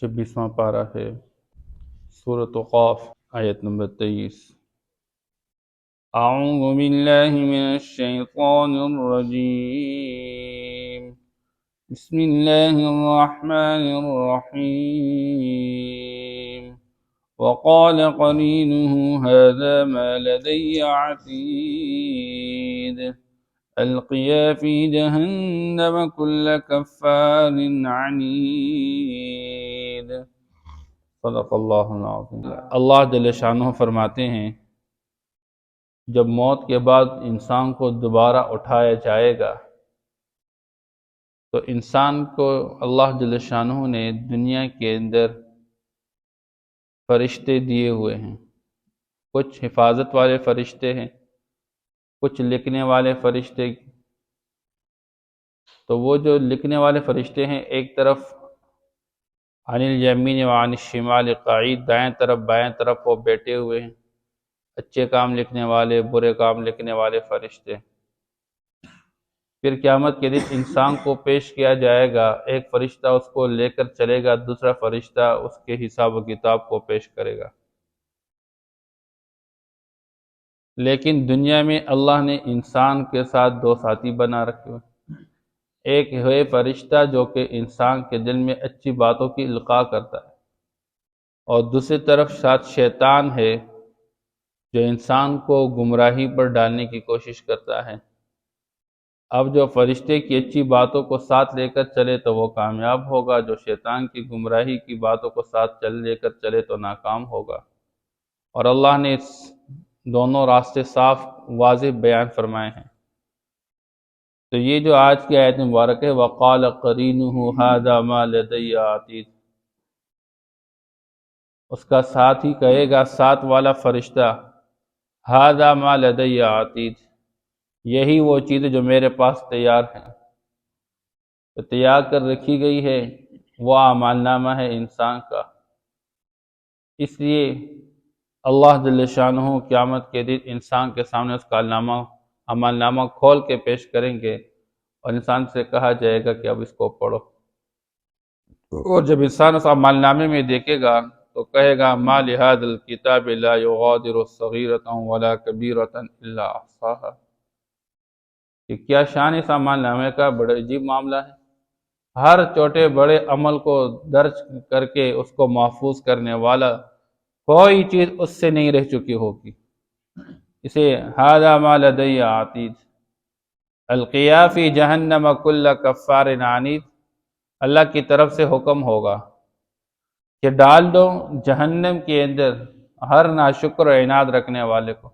26واں پارہ ہے، سورۃ قاف، آیت نمبر 23۔ اعوذ باللہ من الشیطان الرجیم، بسم اللہ الرحمن الرحیم۔ وقال قرینہ ھذا ما لدی عتید القیا فی جہنم کل کفار عنید۔ صدق اللہ العظیم۔ اللہ جل شانہ فرماتے ہیں جب موت کے بعد انسان کو دوبارہ اٹھایا جائے گا تو انسان کو اللہ جل شانہ نے دنیا کے اندر فرشتے دیے ہوئے ہیں، کچھ حفاظت والے فرشتے ہیں، کچھ لکھنے والے فرشتے۔ تو وہ جو لکھنے والے فرشتے ہیں ایک طرف عن الیمین وعن الشمال قعید، دائیں طرف بائیں طرف وہ بیٹھے ہوئے ہیں، اچھے کام لکھنے والے، برے کام لکھنے والے فرشتے۔ پھر قیامت کے دن انسان کو پیش کیا جائے گا، ایک فرشتہ اس کو لے کر چلے گا، دوسرا فرشتہ اس کے حساب و کتاب کو پیش کرے گا۔ لیکن دنیا میں اللہ نے انسان کے ساتھ دو ساتھی بنا رکھے ہوئے، ایک ہے فرشتہ جو کہ انسان کے دل میں اچھی باتوں کی القاء کرتا ہے، اور دوسری طرف ساتھ شیطان ہے جو انسان کو گمراہی پر ڈالنے کی کوشش کرتا ہے۔ اب جو فرشتے کی اچھی باتوں کو ساتھ لے کر چلے تو وہ کامیاب ہوگا، جو شیطان کی گمراہی کی باتوں کو ساتھ لے کر چلے تو ناکام ہوگا۔ اور اللہ نے اس دونوں راستے صاف واضح بیان فرمائے ہیں۔ تو یہ جو آج کی آیت مبارک ہے، وَقَالَ قَرِينُهُ هَذَا مَا لَدَيَّ عَتِيدٌ، اس کا ساتھ ہی کہے گا، ساتھ والا فرشتہ، هَذَا مَا لَدَيَّ عَتِيدٌ، یہی وہ چیز جو میرے پاس تیار ہے، تو تیار کر رکھی گئی ہے، وہ اعمال نامہ ہے انسان کا۔ اس لیے اللہ جل شانہ قیامت کے دن انسان کے سامنے اس کا اعمال نامہ کھول کے پیش کریں گے، اور انسان سے کہا جائے گا کہ اب اس کو پڑھو۔ اور جب انسان اس اعمال نامے میں دیکھے گا تو کہے گا ما لهذا الکتاب لا یغادر صغیرۃ ولا کبیرۃ الا احصاها، کہ کیا شان اس اعمال نامے کا، بڑا عجیب معاملہ ہے، ہر چھوٹے بڑے عمل کو درج کر کے اس کو محفوظ کرنے والا کوئی چیز اس سے نہیں رہ چکی ہوگی۔ اسے ھذا ما لدی عتید القیا فی جہنم کل کفار عنید، اللہ کی طرف سے حکم ہوگا کہ ڈال دو جہنم کے اندر ہر ناشکر و عناد رکھنے والے کو۔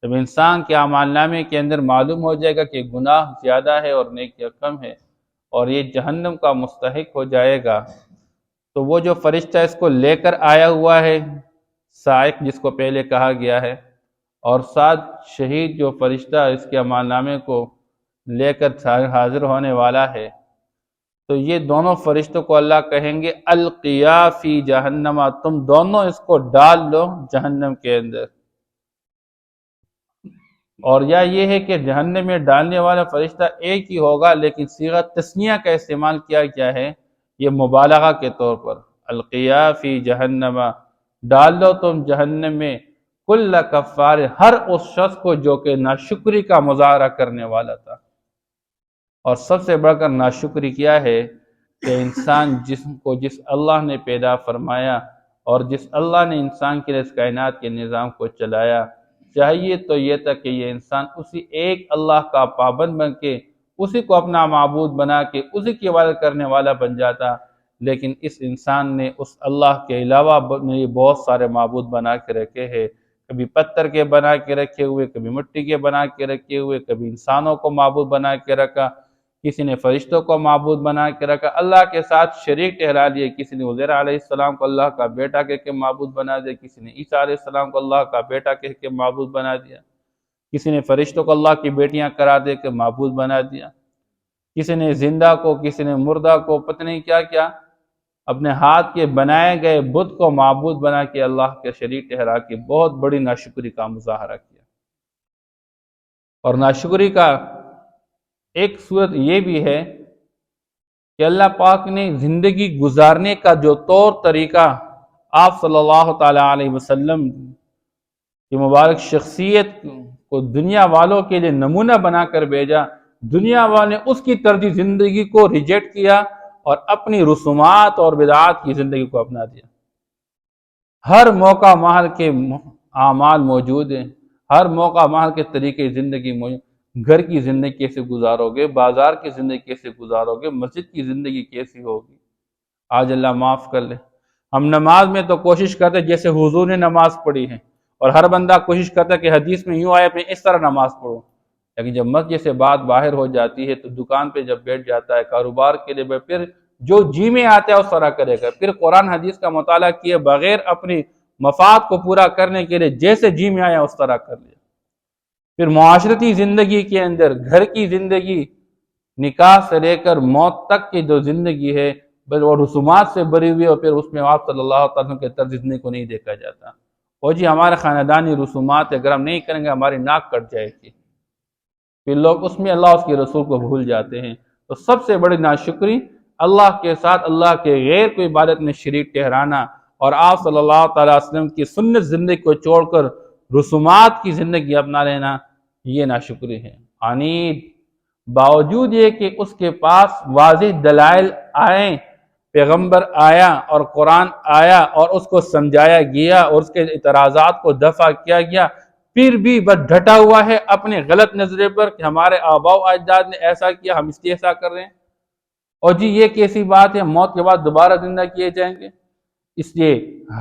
جب انسان کے اعمال نامے کے اندر معلوم ہو جائے گا کہ گناہ زیادہ ہے اور نیکیاں کم ہے اور یہ جہنم کا مستحق ہو جائے گا، تو وہ جو فرشتہ اس کو لے کر آیا ہوا ہے، سائق جس کو پہلے کہا گیا ہے، اور ساتھ شہید جو فرشتہ اس کے اعمال نامے کو لے کر حاضر ہونے والا ہے، تو یہ دونوں فرشتوں کو اللہ کہیں گے القیا فی جہنم، تم دونوں اس کو ڈال لو جہنم کے اندر۔ اور یا یہ ہے کہ جہنم میں ڈالنے والا فرشتہ ایک ہی ہوگا، لیکن صیغہ تثنیہ کا استعمال کیا گیا ہے، یہ مبالغہ کے طور پر، القیا فی جہنم، ڈال دو تم جہنم میں کل کفار، ہر اس شخص کو جو کہ ناشکری کا مظاہرہ کرنے والا تھا۔ اور سب سے بڑھ کر ناشکری کیا ہے کہ انسان جس اللہ نے پیدا فرمایا اور جس اللہ نے انسان کے لیے اس کائنات کے نظام کو چلایا، چاہیے تو یہ تھا کہ یہ انسان اسی ایک اللہ کا پابند بن کے، اسی کو اپنا معبود بنا کے، اسی کی عبادت کرنے والا بن جاتا، لیکن اس انسان نے اس اللہ کے علاوہ بہت سارے معبود بنا کے رکھے ہیں، کبھی پتھر کے بنا کے رکھے ہوئے، کبھی مٹی کے بنا کے رکھے ہوئے، کبھی انسانوں کو معبود بنا کے رکھا، کسی نے فرشتوں کو معبود بنا کے رکھا، اللہ کے ساتھ شریک ٹھہرا دیے، کسی نے عزیر علیہ السلام کو اللہ کا بیٹا کہہ کے معبود بنا دیا، کسی نے عیسیٰ علیہ السلام کو اللہ کا بیٹا کہہ کے معبود بنا دیا، کسی نے فرشتوں کو اللہ کی بیٹیاں قرار دے کے معبود بنا دیا، کسی نے زندہ کو، کسی نے مردہ کو، پتہ نہیں کیا کیا، اپنے ہاتھ کے بنائے گئے بت کو معبود بنا کے اللہ کے شریک ٹھہرا کے بہت بڑی ناشکری کا مظاہرہ کیا۔ اور ناشکری کا ایک صورت یہ بھی ہے کہ اللہ پاک نے زندگی گزارنے کا جو طور طریقہ آپ صلی اللہ تعالیٰ علیہ وسلم کی مبارک شخصیت کو دنیا والوں کے لیے نمونہ بنا کر بھیجا، دنیا والے اس کی طرز زندگی کو ریجیکٹ کیا اور اپنی رسومات اور بدعات کی زندگی کو اپنا دیا۔ ہر موقع محل کے اعمال موجود ہیں، ہر موقع محل کے طریقے زندگی موجود۔ گھر کی زندگی کیسے گزارو گے، بازار کی زندگی کیسے گزارو گے، مسجد کی زندگی کیسی ہوگی؟ آج اللہ معاف کر لے، ہم نماز میں تو کوشش کرتے جیسے حضور نے نماز پڑھی ہے، اور ہر بندہ کوشش کرتا ہے کہ حدیث میں یوں آئے میں اس طرح نماز پڑھوں، لیکن جب مسجد سے بات باہر ہو جاتی ہے تو دکان پہ جب بیٹھ جاتا ہے کاروبار کے لیے، پھر جو جی میں آتا ہے اس طرح کرے گا، پھر قرآن حدیث کا مطالعہ کیے بغیر اپنی مفاد کو پورا کرنے کے لیے جیسے جی میں آیا اس طرح کر لیا۔ پھر معاشرتی زندگی کے اندر گھر کی زندگی، نکاح سے لے کر موت تک کی جو زندگی ہے وہ رسومات سے بری ہوئی، اور پھر اس میں آپ صلی اللہ علیہ وسلم کے طرز زندگی کو نہیں دیکھا جاتا۔ اور جی ہمارے خاندانی رسومات اگر ہم نہیں کریں گے ہماری ناک کٹ جائے گی، پھر لوگ اس میں اللہ اس کے رسول کو بھول جاتے ہیں۔ تو سب سے بڑی ناشکری اللہ کے ساتھ اللہ کے غیر کو عبادت میں شریک ٹھہرانا، اور آپ صلی اللہ تعالیٰ وسلم کی سنت زندگی کو چھوڑ کر رسومات کی زندگی اپنا لینا، یہ ناشکری ہے۔ عنید باوجود یہ کہ اس کے پاس واضح دلائل آئیں، پیغمبر آیا اور قرآن آیا اور اس کو سمجھایا گیا اور اس کے اعتراضات کو دفع کیا گیا، پھر بھی بس ڈھٹا ہوا ہے اپنے غلط نظریے پر کہ ہمارے آباء و اجداد نے ایسا کیا، ہم اس لیے ایسا کر رہے ہیں، اور جی یہ کیسی بات ہے، موت کے بعد دوبارہ زندہ کیے جائیں گے۔ اس لیے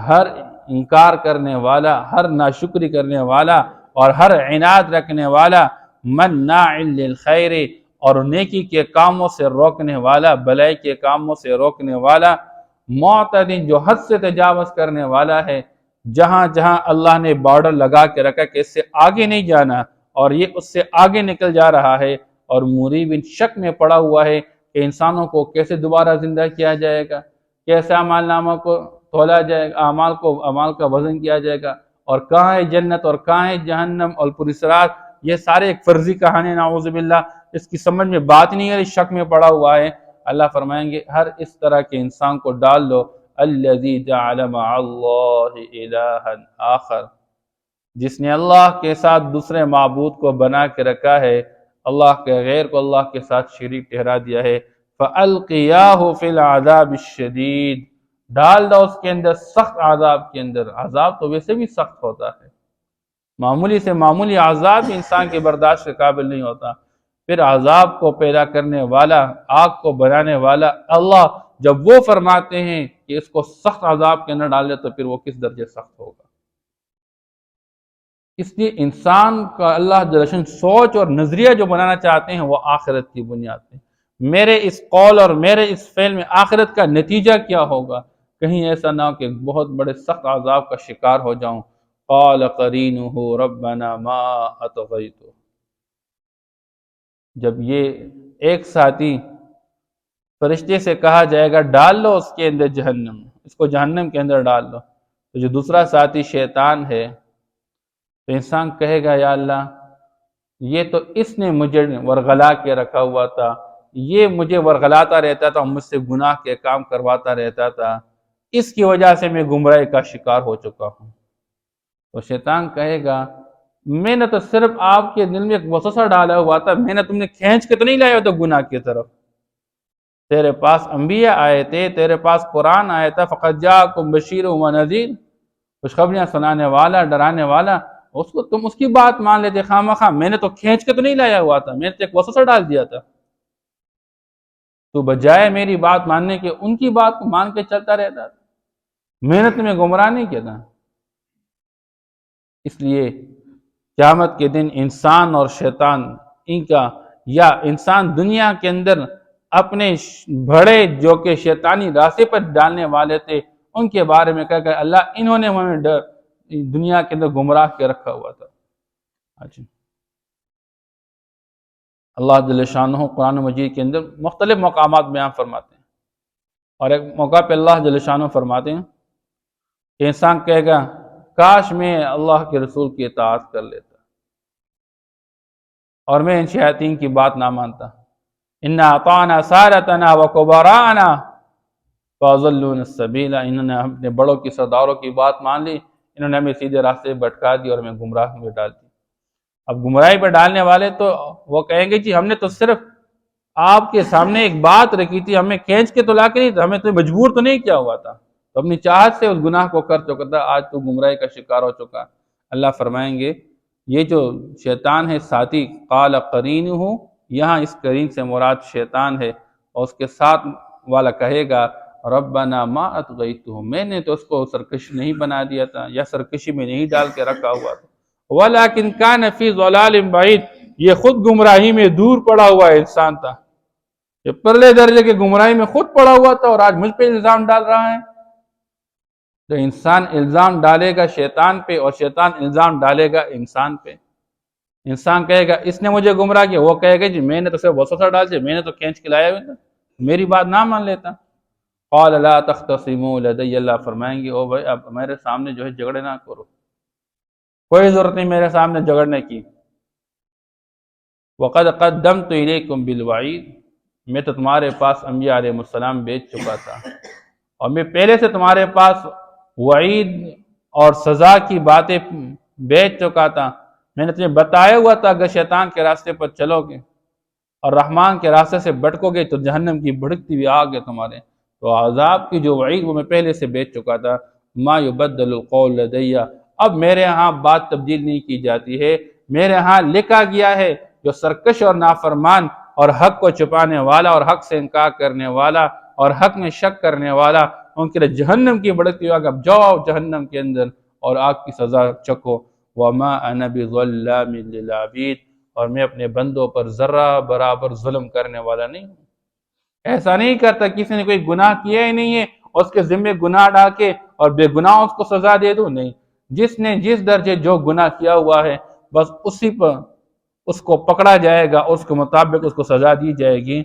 ہر انکار کرنے والا، ہر ناشکری کرنے والا اور ہر عناد رکھنے والا، مناع للخیر، اور نیکی کے کاموں سے روکنے والا، بلائی کے کاموں سے روکنے والا، معتد جو حد سے تجاوز کرنے والا ہے، جہاں جہاں اللہ نے بارڈر لگا کے رکھا کہ اس سے آگے نہیں جانا اور یہ اس سے آگے نکل جا رہا ہے، اور مریب شک میں پڑا ہوا ہے کہ انسانوں کو کیسے دوبارہ زندہ کیا جائے گا، کیسے اعمال نامہ کو تولا جائے گا، اعمال کا وزن کیا جائے گا، اور کہاں ہے جنت اور کہاں ہے جہنم اور پرسرات، یہ سارے ایک فرضی کہانی، نعوذ باللہ، اس کی سمجھ میں بات نہیں ہے، شک میں پڑا ہوا ہے۔ اللہ فرمائیں گے ہر اس طرح کے انسان کو ڈال دو، الذی جعل مع اللہ الہا آخر، جس نے اللہ کے ساتھ دوسرے معبود کو بنا کے رکھا ہے، اللہ کے غیر کو اللہ کے ساتھ شریک ٹھہرا دیا ہے، فَأَلْقِيَاهُ فِي الْعَذَابِ الشَّدِيدِ، ڈال دو اس کے اندر سخت عذاب کے اندر۔ عذاب تو ویسے بھی سخت ہوتا ہے، معمولی سے معمولی عذاب انسان کے برداشت کے قابل نہیں ہوتا، پھر عذاب کو پیدا کرنے والا، آگ کو بنانے والا اللہ جب وہ فرماتے ہیں کہ اس کو سخت عذاب کے اندر ڈال دے تو پھر وہ کس درجے سخت ہوگا۔ اس لیے انسان کا اللہ جل شان سوچ اور نظریہ جو بنانا چاہتے ہیں وہ آخرت کی بنیاد پہ، میرے اس قول اور میرے اس فعل میں آخرت کا نتیجہ کیا ہوگا، کہیں ایسا نہ ہو کہ بہت بڑے سخت عذاب کا شکار ہو جاؤں۔ قال قرینہ ربنا ما اطغیتہ، جب یہ ایک ساتھی فرشتے سے کہا جائے گا ڈال لو اس کے اندر جہنم، اس کو جہنم کے اندر ڈال لو، تو جو دوسرا ساتھی شیطان ہے تو انسان کہے گا یا اللہ یہ تو اس نے مجھے ورغلا کے رکھا ہوا تھا، یہ مجھے ورغلاتا رہتا تھا، مجھ سے گناہ کے کام کرواتا رہتا تھا، اس کی وجہ سے میں گمراہی کا شکار ہو چکا ہوں۔ تو شیطان کہے گا میں نے تو صرف آپ کے دل میں ایک وسوسہ ڈالا ہوا تھا، میں نے تم نے کھینچ کے تو نہیں لایا تو گناہ کی طرف، تیرے پاس انبیاء آئے تھے، تیرے پاس قرآن آیا تھا، فقد جاءکم بشیر و نذیر، خوشخبریاں سنانے والا، ڈرانے والا، اس کو تم اس کی بات مان لیتے خواہ مخواہ، میں نے تو کھینچ کے تو نہیں لایا ہوا تھا، میں نے تو ایک وسوسہ ڈال دیا تھا، تو بجائے میری بات ماننے کے ان کی بات کو مان کے چلتا رہتا تھا، میں نے تمہیں گمراہ نہیں کیا تھا۔ اس لیے قیامت کے دن انسان اور شیطان ان کا، یا انسان دنیا کے اندر اپنے بڑے جو کہ شیطانی راستے پر ڈالنے والے تھے ان کے بارے میں کہا کہ اللہ انہوں نے ہمیں دنیا کے اندر گمراہ کے رکھا ہوا تھا۔ اللہ جل شانہ قرآن مجید کے اندر مختلف مقامات بیان فرماتے ہیں، اور ایک موقع پہ اللہ جل شانہ فرماتے ہیں کہ انسان کہے گا کاش میں اللہ کے رسول کی اطاعت کر لیتا اور میں ان شیاطین کی بات نہ مانتا، انا اطعنا سادتنا وکبراءنا فاضلونا السبیل، انہوں نے اپنے بڑوں کی سرداروں کی بات مان لی، انہوں نے ہمیں سیدھے راستے پہ بھٹکا دی اور ہمیں گمراہ میں ڈال دی۔ اب گمراہی پہ ڈالنے والے تو وہ کہیں گے جی ہم نے تو صرف آپ کے سامنے ایک بات رکھی تھی، ہمیں کھینچ کے تو لا کے نہیں تھا، ہمیں تو مجبور تو نہیں کیا ہوا تھا، تو اپنی چاہت سے اس گناہ کو کر چکا تھا، آج تو گمراہی کا شکار ہو چکا۔ اللہ فرمائیں گے یہ جو شیطان ہے ساتھی، قال قرینہ، یہاں اس قرین سے مراد شیطان ہے، اور اس کے ساتھ والا کہے گا ربنا ما اطغیتہ، میں نے تو اس کو سرکش نہیں بنا دیا تھا یا سرکشی میں نہیں ڈال کے رکھا ہوا تھا، ولیکن کان فی ضلال بعید، یہ خود گمراہی میں دور پڑا ہوا انسان تھا، یہ پرلے درجے کے گمراہی میں خود پڑا ہوا تھا اور آج مجھ پہ الزام ڈال رہا ہے۔ تو انسان الزام ڈالے گا شیطان پہ اور شیطان الزام ڈالے گا انسان پہ۔ انسان کہے گا اس نے مجھے گمراہ کیا، وہ کہے گا جی میں نے تو صرف وسوسہ ڈال دیا، میں نے تو کھینچ کے لایا ہوا تھا، میری بات نہ مان لیتا۔ قال لا تختصموا لدی، اللہ فرمائیں گے او بھائی اب میرے سامنے جو ہے جھگڑے نہ کرو، کوئی ضرورت نہیں میرے سامنے جھگڑنے کی۔ وقد قدمت الیکم بالوعید، میں تو تمہارے پاس انبیاء علیہ السلام بھیج چکا تھا، اور میں پہلے سے تمہارے پاس وعید اور سزا کی باتیں بھیج چکا تھا، میں نے تمہیں بتایا ہوا تھا اگر شیطان کے راستے پر چلو گے اور رحمان کے راستے سے بھٹکو گے تو جہنم کی بھڑکتی ہوئی آگ ہے تمہارے، تو عذاب کی جو وعید وہ میں پہلے سے بھیج چکا تھا۔ ما یبدل القول لدی، اب میرے ہاں بات تبدیل نہیں کی جاتی ہے، میرے ہاں لکھا گیا ہے جو سرکش اور نافرمان اور حق کو چھپانے والا اور حق سے انکار کرنے والا اور حق میں شک کرنے والا، ان کے لیے جہنم کی بھڑکتی ہوئی آگ، اب جاؤ جہنم کے اندر اور آگ کی سزا چکو۔ وما انا بظلام للعبید، اور میں اپنے بندوں پر ذرہ برابر ظلم کرنے والا نہیں ہوں، ایسا نہیں کرتا کسی نے کوئی گناہ کیا ہی نہیں ہے اس کے ذمہ گناہ ڈال کے اور بے گناہ اس کو سزا دے دو، نہیں، جس نے جس درجے جو گناہ کیا ہوا ہے بس اسی پر اس کو پکڑا جائے گا، اس کے مطابق اس کو سزا دی جائے گی،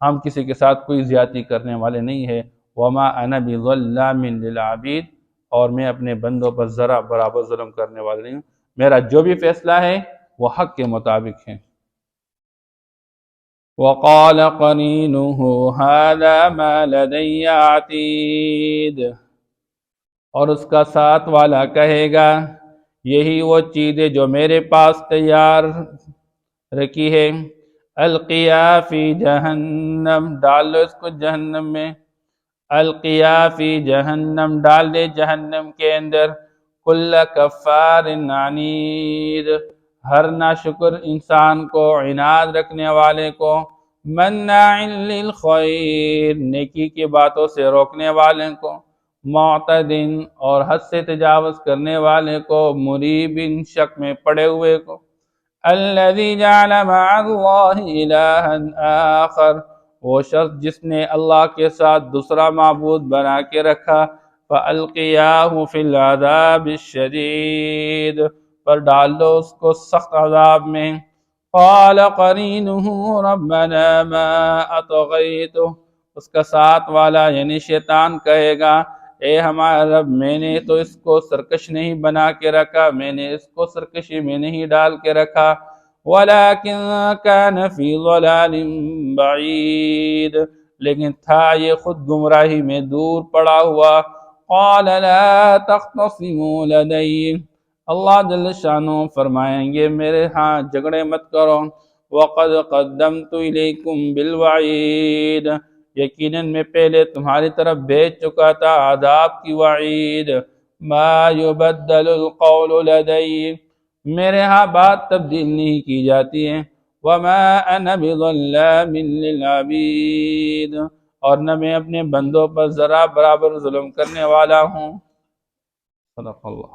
ہم کسی کے ساتھ کوئی زیادتی کرنے والے نہیں ہے۔ وما انا بظلام للعبید، اور میں اپنے بندوں پر ذرہ برابر ظلم کرنے والا نہیں ہوں، میرا جو بھی فیصلہ ہے وہ حق کے مطابق ہے۔ وقال قرینہ ھذا ما لدی عتید، اور اس کا ساتھ والا کہے گا یہی وہ چیزیں جو میرے پاس تیار رکھی ہے، القیا فی جہنم، ڈال لو اس کو جہنم میں، القیا فی جہنم، ڈال دے جہنم کے اندر، کل کفار عنید، ہر ناشکر انسان کو، عناد رکھنے والے کو، مناع للخیر، نیکی کی باتوں سے روکنے والے کو، معتد، اور حد سے تجاوز کرنے والے کو، مریب، شک میں پڑے ہوئے کو، الذی جعل مع اللہ الہا آخر، وہ شخص جس نے اللہ کے ساتھ دوسرا معبود بنا کے رکھا، فَأَلْقِيَاهُ فِي الْعَذَابِ الشَّدِيدِ، پر ڈال دو اس کو سخت عذاب میں۔ قال قرینہ ربنا ما اطغیتہ، اس کا ساتھ والا یعنی شیطان کہے گا اے ہمارا رب میں نے تو اس کو سرکش نہیں بنا کے رکھا، میں نے اس کو سرکشی میں نہیں ڈال کے رکھا، ولیکن کان فی ضلال بعید، لیکن تھا یہ خود گمراہی میں دور پڑا ہوا۔ قال لا تختصموا لدی، اللہ جل شانہ فرمائیں گے میرے ہاں جھگڑے مت کرو، وقد قدمت الیکم بالوعید، یقیناً میں پہلے تمہاری طرف بھیج چکا تھا عذاب کی وعید، ما یبدل القول لدی، میرے ہاں بات تبدیل نہیں کی جاتی ہے، وما انا بظلام للعبید، اور نہ میں اپنے بندوں پر ذرا برابر ظلم کرنے والا ہوں۔ صدق اللہ۔